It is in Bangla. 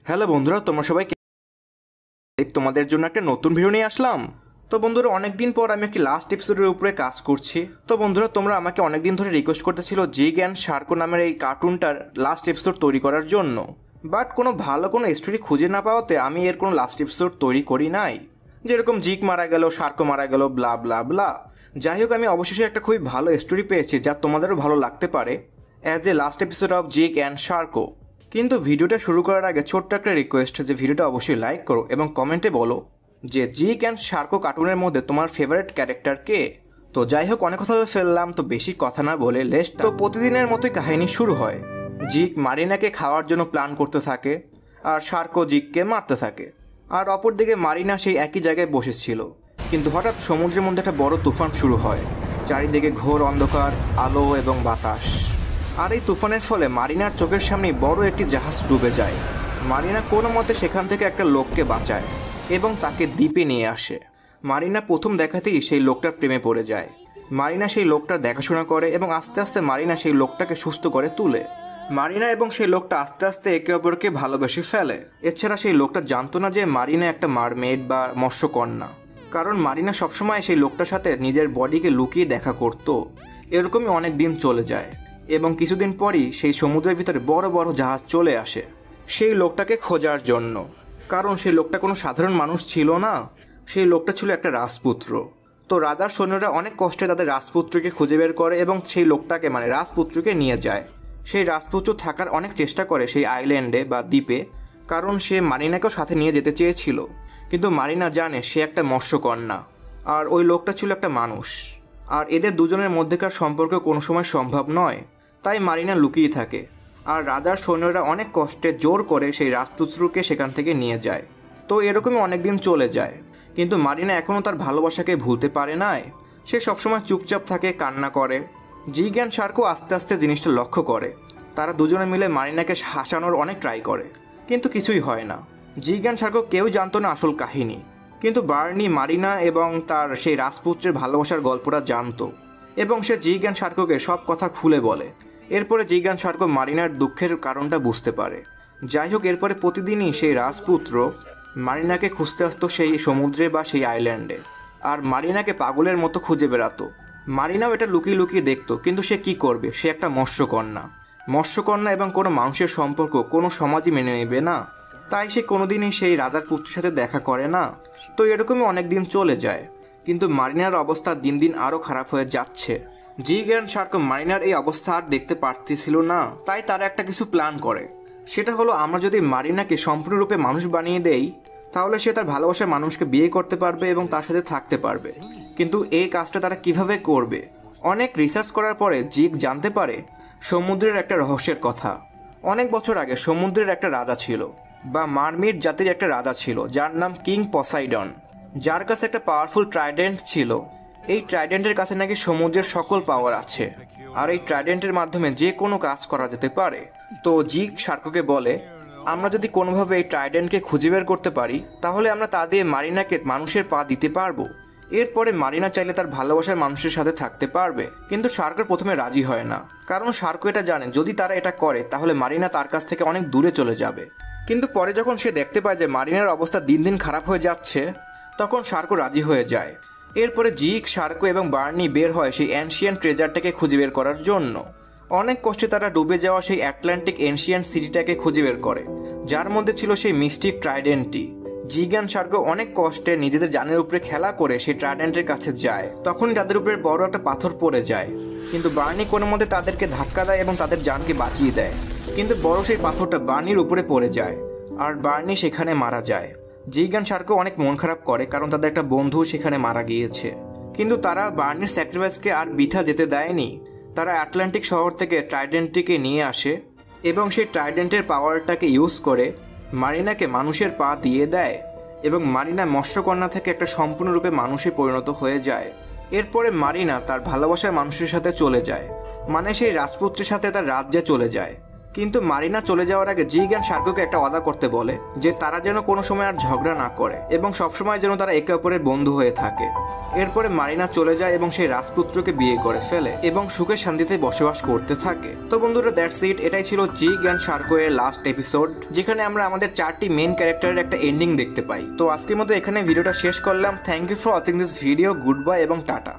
হ্যালো বন্ধুরা, তোমরা সবাই তোমাদের জন্য একটা নতুন ভিডিও নিয়ে আসলাম। তো বন্ধুরা, অনেকদিন পর আমি একটি লাস্ট এপিসোডের উপরে কাজ করছি। তো বন্ধুরা, তোমরা আমাকে অনেকদিন ধরে রিকোয়েস্ট করতেছিল জিগ অ্যান্ড শার্কো নামের এই কার্টুনটার লাস্ট এপিসোড তৈরি করার জন্য, বাট কোনো ভালো কোনো স্টোরি খুঁজে না পাওয়াতে আমি এর কোনো লাস্ট এপিসোড তৈরি করি নাই। যেরকম জিগ মারা গেল, শার্কো মারা গেল, ব্লা ব্লা ব্লা। যাই হোক, আমি অবশেষে একটা খুবই ভালো স্টোরি পেয়েছি যা তোমাদেরও ভালো লাগতে পারে, as a last episode of Zig and Sharko. কিন্তু ভিডিওটা শুরু করার আগে ছোট্ট একটা রিকোয়েস্ট, যে ভিডিওটা অবশ্যই লাইক করো এবং কমেন্টে বলো যে জিগ অ্যান্ড শার্কো কার্টুনের মধ্যে তোমার ফেভারিট ক্যারেক্টার কে। তো যাই হোক, অনেক কথা ফেললাম, তো বেশি কথা না বলে লেস্ট। তো প্রতিদিনের মতোই কাহিনী শুরু হয়। জিগ মারিনাকে খাওয়ার জন্য প্ল্যান করতে থাকে, আর শার্কো জিগকে মারতে থাকে। আর অপরদিকে মারিনা সেই একই জায়গায় বসেছিল, কিন্তু হঠাৎ সমুদ্রের মধ্যে একটা বড় তুফান শুরু হয়। চারিদিকে ঘোর অন্ধকার, আলো এবং বাতাস। আর এই তুফানের ফলে মারিনার চোখের সামনে বড় একটি জাহাজ ডুবে যায়। মারিনা কোনো মতে সেখান থেকে একটা লোককে বাঁচায় এবং তাকে দ্বীপে নিয়ে আসে। মারিনা প্রথম দেখাতেই সেই লোকটার প্রেমে পড়ে যায়। মারিনা সেই লোকটার দেখাশোনা করে এবং আস্তে আস্তে মারিনা সেই লোকটাকে সুস্থ করে তুলে। মারিনা এবং সেই লোকটা আস্তে আস্তে একে অপরকে ভালোবেসে ফেলে। এছাড়া সেই লোকটা জানতো না যে মারিনা একটা মারমেড বা মৎস্যকন্যা, কারণ মারিনা সবসময় সেই লোকটার সাথে নিজের বডিকে লুকিয়ে দেখা করতো। এরকমই অনেক দিন চলে যায় এবং কিছুদিন পরই সেই সমুদ্রের ভিতরে বড় বড় জাহাজ চলে আসে সেই লোকটাকে খোঁজার জন্য। কারণ সেই লোকটা কোনো সাধারণ মানুষ ছিল না, সেই লোকটা ছিল একটা রাজপুত্র। তো রাজার সৈন্যরা অনেক কষ্টে তাদের রাজপুত্রকে খুঁজে বের করে এবং সেই লোকটাকে মানে রাজপুত্রকে নিয়ে যায়। সেই রাজপুত্র থাকার অনেক চেষ্টা করে সেই আইল্যান্ডে বা দ্বীপে, কারণ সে মারিনাকেও সাথে নিয়ে যেতে চেয়েছিল। কিন্তু মারিনা জানে সে একটা মৎস্যকন্যা আর ওই লোকটা ছিল একটা মানুষ, আর এদের দুজনের মধ্যেকার সম্পর্ক কোনো সময় সম্ভব নয়। তাই মারিনা লুকিয়ে থাকে, আর রাজার সৈন্যরা অনেক কষ্টে জোর করে সেই রাজপুত্রকে সেখান থেকে নিয়ে যায়। তো এরকমই অনেক দিন চলে যায়, কিন্তু মারিনা এখনও তার ভালোবাসাকে ভুলতে পারে নাই। সে সবসময় চুপচাপ থাকে, কান্না করে। জিগ অ্যান্ড শার্কো আস্তে আস্তে জিনিসটা লক্ষ্য করে। তারা দুজনে মিলে মারিনাকে হাসানোর অনেক ট্রাই করে, কিন্তু কিছুই হয় না। জিগ অ্যান্ড শার্কো কেউ জানতো না আসল কাহিনী, কিন্তু বার্নি মারিনা এবং তার সেই রাজপুত্রের ভালোবাসার গল্পটা জানতো এবং সে জিগ অ্যান্ড শার্কোকে সব কথা খুলে বলে। এরপরে জিগ অ্যান্ড শার্কো মারিনার দুঃখের কারণটা বুঝতে পারে। যাই হোক, এরপরে প্রতিদিনই সেই রাজপুত্র মারিনাকে খুঁজতে আসতো সেই সমুদ্রে বা সেই আইল্যান্ডে, আর মারিনাকে পাগলের মতো খুঁজে বেড়াতো। মারিনাও এটা লুকিয়ে লুকিয়ে দেখতো, কিন্তু সে কি করবে, সে একটা মৎস্যকন্যা এবং কোনো মানুষের সম্পর্ক কোনো সমাজই মেনে নেবে না। তাই সে কোনোদিনই সেই রাজার পুত্রের সাথে দেখা করে না। তো এরকমই অনেক দিন চলে যায়, কিন্তু মারিনার অবস্থা দিন দিন আরও খারাপ হয়ে যাচ্ছে। জিগ অ্যান্ড শার্কো মারিনার এই অবস্থা আর দেখতে পারতেছিল না, তাই তারা একটা কিছু প্ল্যান করে। সেটা হলো, আমরা যদি মারিনাকে সম্পূর্ণরূপে মানুষ বানিয়ে দেই, তাহলে সে তার ভালোবাসার মানুষকে বিয়ে করতে পারবে এবং তার সাথে থাকতে পারবে। কিন্তু এই কাজটা তারা কিভাবে করবে? অনেক রিসার্চ করার পরে জিগ জানতে পারে সমুদ্রের একটা রহস্যের কথা। অনেক বছর আগে সমুদ্রের একটা রাজা ছিল, বা মারমিড জাতির একটা রাজা ছিল, যার নাম কিং পসাইডন, যার কাছে একটা পাওয়ারফুল ট্রাইডেন্ট ছিল। এই ট্রাইডেন্টের কাছে নাকি সমুদ্রের সকল পাওয়ার আছে, আর এই ট্রাইডেন্টের মাধ্যমে যে কোনো কাজ করা যেতে পারে। তো জিগ শার্কোকে বলে, আমরা যদি কোনোভাবে এই ট্রাইডেন্টকে খুঁজে বের করতে পারি, তাহলে আমরা তা দিয়ে মারিনাকে মানুষের পা দিতে পারবো। এরপরে মারিনা চাইলে তার ভালোবাসার মানুষের সাথে থাকতে পারবে। কিন্তু শার্কো প্রথমে রাজি হয় না, কারণ শার্কো এটা জানে যদি তারা এটা করে তাহলে মারিনা তার কাছ থেকে অনেক দূরে চলে যাবে। কিন্তু পরে যখন সে দেখতে পায় যে মারিনার অবস্থা দিন দিন খারাপ হয়ে যাচ্ছে, তখন শার্কো রাজি হয়ে যায়। এরপরে জিগ, শার্কো এবং বার্নি বের হয় সেই অ্যানশিয়েন্ট ট্রেজারটাকে খুঁজে বের করার জন্য। অনেক কষ্টে তারা ডুবে যাওয়া সেই অ্যাটলান্টিক এনশিয়েন্ট সিটিটাকে খুঁজে বের করে, যার মধ্যে ছিল সেই মিস্টিক ট্রাইডেন্টটি। জিগ অ্যান্ড শার্কো অনেক কষ্টে নিজেদের জানের উপরে খেলা করে সেই ট্রাইডেন্টের কাছে যায়। তখন তাদের উপরে বড় একটা পাথর পড়ে যায়, কিন্তু বার্নি কোনো মতে তাদেরকে ধাক্কা দেয় এবং তাদের জানকে বাঁচিয়ে দেয়। কিন্তু বড় সেই পাথরটা বার্নির উপরে পড়ে যায়, আর বার্নি সেখানে মারা যায়। জিগ অ্যান্ড শার্কো অনেক মন খারাপ করে, কারণ তাদের একটা বন্ধু সেখানে মারা গিয়েছে। কিন্তু তারা বার্নির স্যাক্রিফাইসকে আর বৃথা যেতে দেয়নি। তারা আটলান্টিক শহর থেকে ট্রাইডেন্টটিকে নিয়ে আসে এবং সেই ট্রাইডেন্টের পাওয়ারটাকে ইউজ করে মারিনাকে মানুষের পা দিয়ে দেয়, এবং মারিনা মৎস্যকন্যা থেকে একটা সম্পূর্ণরূপে মানুষে পরিণত হয়ে যায়। এরপরে মারিনা তার ভালোবাসার মানুষের সাথে চলে যায়, মানে সেই রাজপুত্রের সাথে তার রাজ্যে চলে যায়। কিন্তু মারিনা চলে যাওয়ার আগে জিগ অ্যান্ড শার্কোকে একটা ওয়াদা করতে বলে যে তারা যেন কোনো সময় আর ঝগড়া না করে এবং সবসময় যেন তারা একে অপরের বন্ধু হয়ে থাকে। এরপরে মারিনা চলে যায় এবং সেই রাজপুত্রকে বিয়ে করে ফেলে এবং সুখে শান্তিতে বসবাস করতে থাকে। তো বন্ধুরা দ্যাটস ইট, এটাই ছিল জিগ অ্যান্ড শার্কো এর লাস্ট এপিসোড, যেখানে আমরা আমাদের 4টি মেইন ক্যারেক্টারের একটা এন্ডিং দেখতে পাই। তো আজকের মতো এখানে ভিডিওটা শেষ করলাম। Thank you for watching this video. Good bye এবং টাটা।